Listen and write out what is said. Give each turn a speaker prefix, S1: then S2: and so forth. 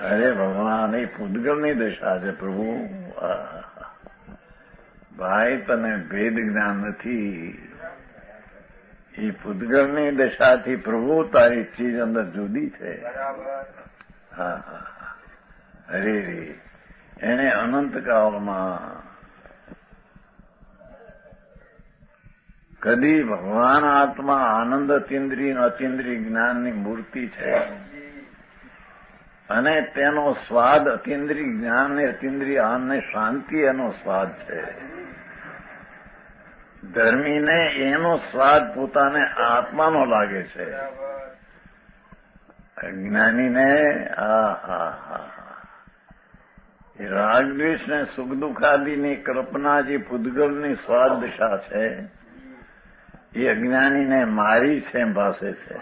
S1: અરે ભગવાન, એ પૂતગલની દશા છે પ્રભુ. ભાઈ, તને ભેદ જ્ઞાન નથી. એ પૂતગલની દશાથી પ્રભુ તારી ચીજ અંદર જુદી છે. હા હા, અરે રે, એને અનંતકાળમાં કદી ભગવાન આત્મા આનંદ અતિન્દ્રિય અતિન્દ્રિય જ્ઞાનની મૂર્તિ છે અને તેનો સ્વાદ અતિન્દ્રિય જ્ઞાન ને અતિન્દ્રિય આનંદ શાંતિ એનો સ્વાદ છે. ધર્મીને એનો સ્વાદ પોતાને આત્માનો લાગે છે. જ્ઞાનીને એ રાગદ્વેષ ને સુખ દુઃખાદિની કલ્પના જે પૂતગલની સ્વાદ દશા છે એ અજ્ઞાનીને મારી છે ભાષે છે.